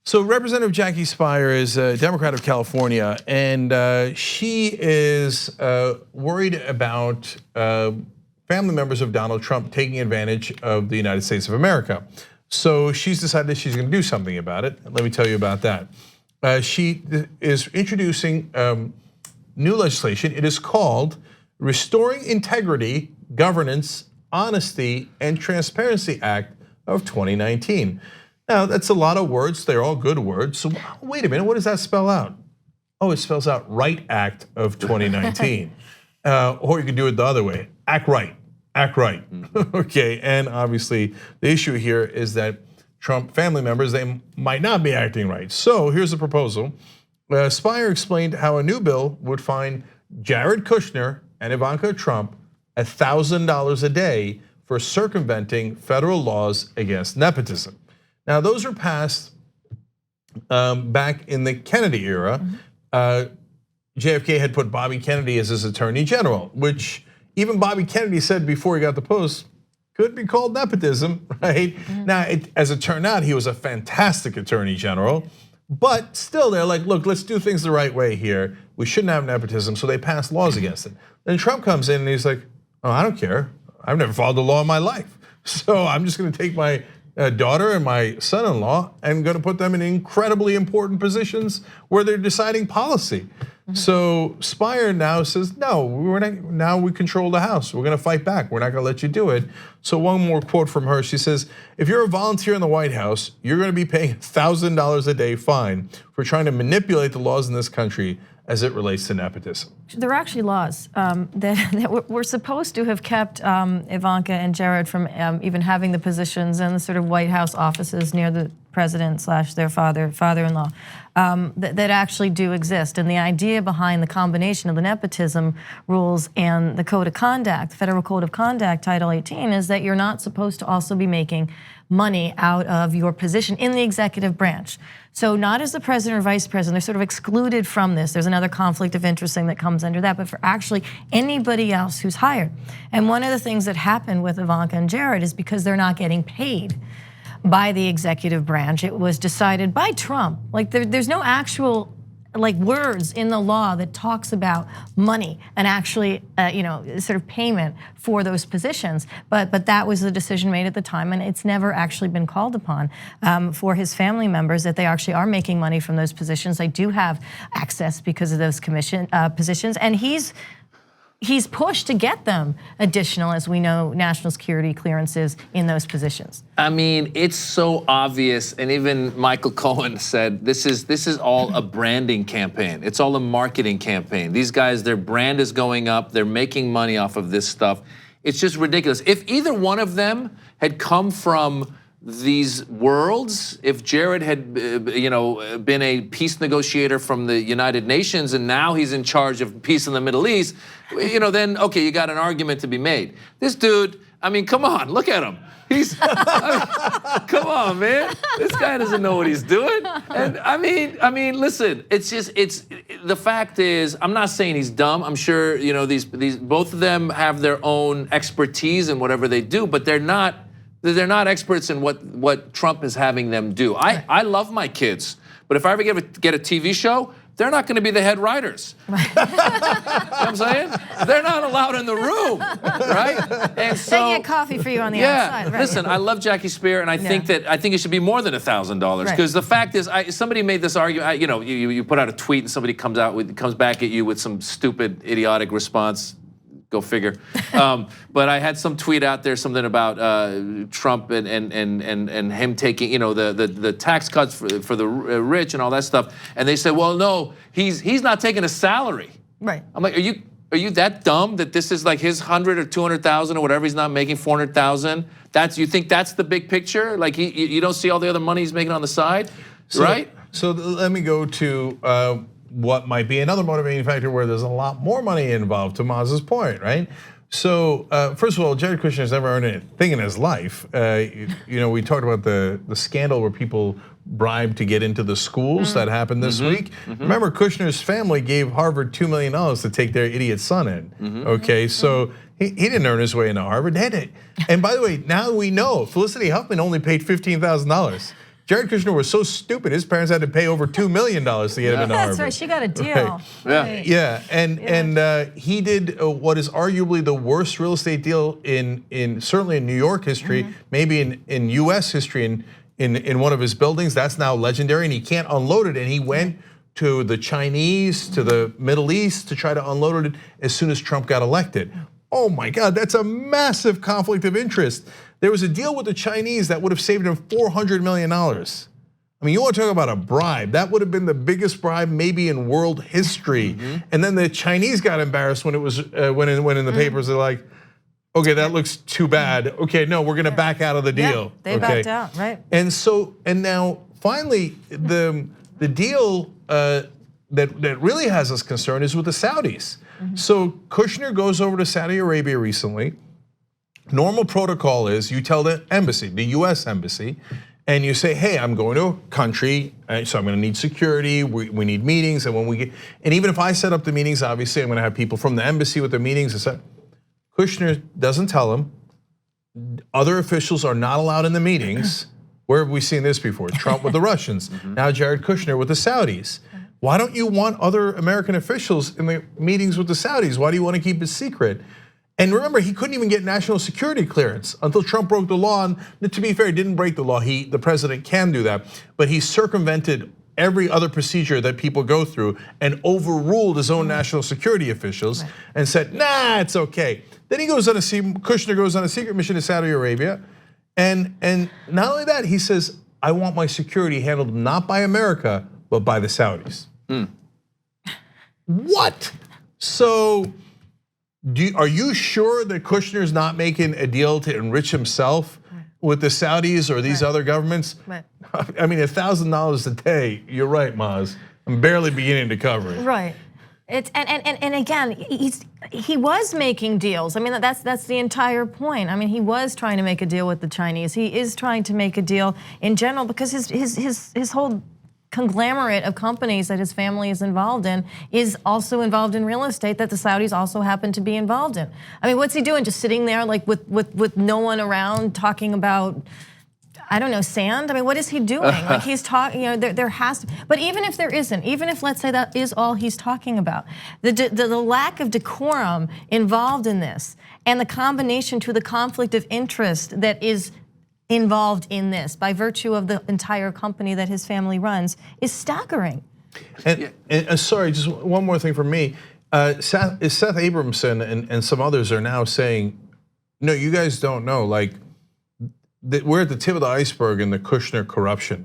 So Representative Jackie Speier is a Democrat of California, and she is worried about family members of Donald Trump taking advantage of the United States of America. So she's decided she's going to do something about it. Let me tell you about that. She is introducing new legislation. It is called Restoring Integrity, Governance, Honesty, and Transparency Act of 2019. Now, that's a lot of words. They're all good words. So wait a minute, what does that spell out? Oh, it spells out Right Act of 2019. Or you could do it the other way, act right, act right. Okay, and obviously the issue here is that Trump family members, they might not be acting right. So here's the proposal. Speier explained how a new bill would fine Jared Kushner and Ivanka Trump $1,000 a day for circumventing federal laws against nepotism. Now, those were passed back in the Kennedy era. JFK had put Bobby Kennedy as his attorney general, which even Bobby Kennedy said before he got the post could be called nepotism, right? Now, as it turned out, he was a fantastic attorney general, but still they're like, look, let's do things the right way here. We shouldn't have nepotism, so they passed laws against it. Then Trump comes in and he's like, oh, I don't care. I've never followed the law in my life. So I'm just gonna take my daughter and my son-in-law and gonna put them in incredibly important positions where they're deciding policy. So Speier now says, no, we're not, now we control the House. We're gonna fight back. We're not gonna let you do it. So one more quote from her. She says, if you're a volunteer in the White House, you're gonna be paying $1,000 a day fine for trying to manipulate the laws in this country as it relates to nepotism. There are actually laws that were supposed to have kept Ivanka and Jared from even having the positions and the sort of White House offices near the president / their father-in-law that actually do exist. And the idea behind the combination of the nepotism rules and the Code of Conduct, Federal Code of Conduct, Title 18, is that you're not supposed to also be making money out of your position in the executive branch. So not as the president or vice president, they're sort of excluded from this. There's another conflict of interest thing that comes under that, but for actually anybody else who's hired. And one of the things that happened with Ivanka and Jared is because they're not getting paid by the executive branch, it was decided by Trump. Like there's no actual words in the law that talks about money and actually sort of payment for those positions. But that was the decision made at the time, and it's never actually been called upon for his family members that they actually are making money from those positions. They do have access because of those positions, and he's pushed to get them additional, as we know, national security clearances in those positions. I mean, it's so obvious, and even Michael Cohen said this is all a branding campaign. It's all a marketing campaign. These guys, their brand is going up. They're making money off of this stuff. It's just ridiculous. If either one of them had come from these worlds, if Jared had been a peace negotiator from the United Nations and now he's in charge of peace in the Middle East, then okay, you got an argument to be made. This dude, I mean, come on, look at him. He's, come on, man. This guy doesn't know what he's doing. And I mean, listen, the fact is, I'm not saying he's dumb. I'm sure, these both of them have their own expertise in whatever they do, but they're not experts in what Trump is having them do. I love my kids, but if I ever get a TV show, they're not gonna be the head writers. Right. You know what I'm saying? They're not allowed in the room, right? And so they get coffee for you on the outside. Right. Listen, I love Jackie Speier, and I think it should be more than $1,000 because the fact is, somebody made this argument. You put out a tweet and somebody comes back at you with some stupid, idiotic response. Go figure. But I had some tweet out there, something about Trump and him taking, the tax cuts for the rich and all that stuff. And they said, well, no, he's not taking a salary. Right. I'm like, are you that dumb that this is like his 100 or 200,000 or whatever he's not making, 400,000? You think that's the big picture? Like you don't see all the other money he's making on the side, right? So let me go to what might be another motivating factor where there's a lot more money involved, to Maz's point, right? So first of all, Jared Kushner has never earned anything in his life. We talked about the scandal where people bribed to get into the schools that happened this week. Remember, Kushner's family gave Harvard $2 million to take their idiot son in. Okay, so he didn't earn his way into Harvard, did it? And by the way, now we know Felicity Huffman only paid $15,000 Jared Kushner was so stupid, his parents had to pay over $2 million to get him into Harvard. That's right, she got a deal. Right. Yeah, and he did what is arguably the worst real estate deal in certainly in New York history, maybe in US history in one of his buildings. That's now legendary, and he can't unload it, and he went to the Chinese, to the Middle East to try to unload it as soon as Trump got elected. Oh my God, that's a massive conflict of interest. There was a deal with the Chinese that would have saved him $400 million. I mean, you want to talk about a bribe? That would have been the biggest bribe maybe in world history. And then the Chinese got embarrassed when it was when in the papers. They're like, okay, that looks too bad. Okay, no, we're going to back out of the deal. Yeah, they backed out, right? And now finally the deal that really has us concerned is with the Saudis. So Kushner goes over to Saudi Arabia recently. Normal protocol is you tell the embassy, the US embassy, and you say, hey, I'm going to a country, so I'm gonna need security, we need meetings, and even if I set up the meetings, obviously I'm gonna have people from the embassy with the meetings, etc. Kushner doesn't tell them. Other officials are not allowed in the meetings. Where have we seen this before? Trump with the Russians, now Jared Kushner with the Saudis. Why don't you want other American officials in the meetings with the Saudis? Why do you want to keep it secret? And remember, he couldn't even get national security clearance until Trump broke the law. And to be fair, he didn't break the law. The president can do that, but he circumvented every other procedure that people go through and overruled his own national security officials and said, nah, it's okay. Then Kushner goes on a secret mission to Saudi Arabia. And not only that, he says, I want my security handled not by America, but by the Saudis. What? So, are you sure that Kushner's not making a deal to enrich himself with the Saudis or these other governments? I mean, $1,000 a day. You're right, Maz. I'm barely beginning to cover it. Right. And again, he was making deals. I mean, that's the entire point. I mean, he was trying to make a deal with the Chinese. He is trying to make a deal in general because his whole conglomerate of companies that his family is involved in is also involved in real estate that the Saudis also happen to be involved in. I mean, what's he doing? Just sitting there like with no one around talking about, I don't know, sand? I mean, what is he doing? Like he's talking, there has to, but even if there isn't, even if let's say that is all he's talking about, the lack of decorum involved in this and the combination to the conflict of interest that is involved in this by virtue of the entire company that his family runs is staggering. And sorry, just one more thing from me. Seth Abramson and some others are now saying, no, you guys don't know, like we're at the tip of the iceberg in the Kushner corruption.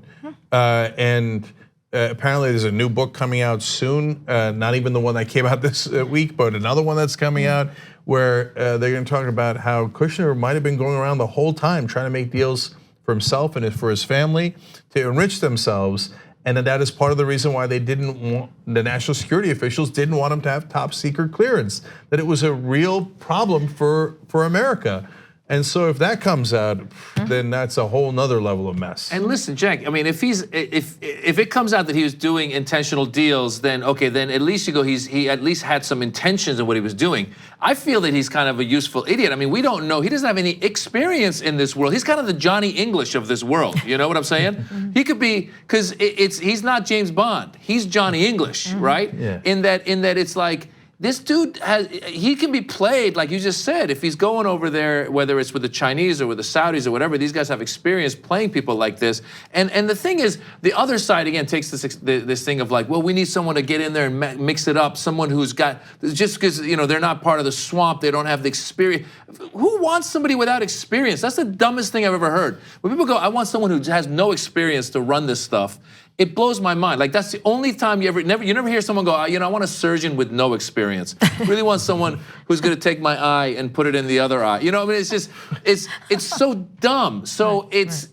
And apparently there's a new book coming out soon, not even the one that came out this week, but another one that's coming out where they're going to talk about how Kushner might have been going around the whole time trying to make deals for himself and for his family to enrich themselves. And that is part of the reason why they didn't want, the national security officials didn't want him to have top secret clearance, that it was a real problem for America. And so if that comes out, then that's a whole nother level of mess. And listen, Cenk, I mean, if it comes out that he was doing intentional deals, then okay, then at least you go, he at least had some intentions of what he was doing. I feel that he's kind of a useful idiot. I mean, we don't know, he doesn't have any experience in this world. He's kind of the Johnny English of this world. You know what I'm saying? He could be, because he's not James Bond. He's Johnny English, right? Yeah. In that it's like, this dude he can be played, like you just said, if he's going over there, whether it's with the Chinese or with the Saudis or whatever, these guys have experience playing people like this. And the thing is, the other side again takes this thing of like, well, we need someone to get in there and mix it up, someone who's got, just because they're not part of the swamp, they don't have the experience. Who wants somebody without experience? That's the dumbest thing I've ever heard. When people go, I want someone who has no experience to run this stuff, it blows my mind. Like that's the only time you never hear someone go, I want a surgeon with no experience. Really want someone who's going to take my eye and put it in the other eye. I mean, it's just, it's so dumb. So it's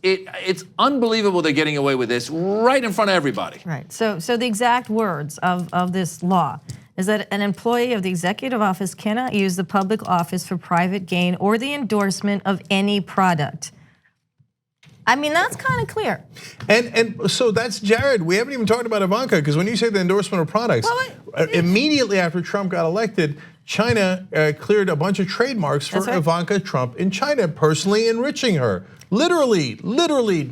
unbelievable they're getting away with this right in front of everybody. Right. So the exact words of this law is that an employee of the executive office cannot use the public office for private gain or the endorsement of any product. I mean, that's kind of clear. And so that's Jared. We haven't even talked about Ivanka, because when you say the endorsement of products, immediately after Trump got elected, China cleared a bunch of trademarks for Ivanka Trump in China, personally enriching her. Literally,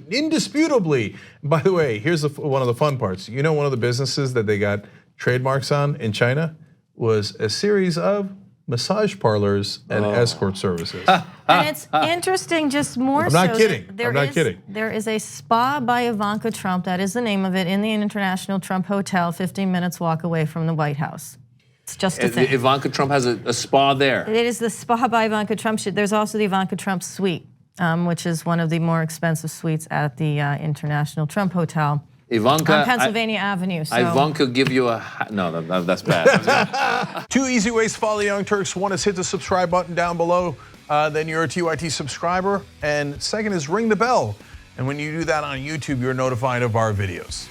indisputably. By the way, here's one of the fun parts. You know, one of the businesses that they got trademarks on in China was a series of massage parlors and escort services. And it's interesting, just more I'm so. not kidding. I'm not kidding. There is a spa by Ivanka Trump, that is the name of it, in the International Trump Hotel, 15 minutes walk away from the White House. It's just a thing. Ivanka Trump has a spa there. It is the spa by Ivanka Trump. There's also the Ivanka Trump suite, which is one of the more expensive suites at the International Trump Hotel. Ivanka, on Pennsylvania Avenue. So. Ivanka give you a no, that's bad. Two easy ways to follow the Young Turks. One is hit the subscribe button down below. Then you're a TYT subscriber. And second is ring the bell. And when you do that on YouTube, you're notified of our videos.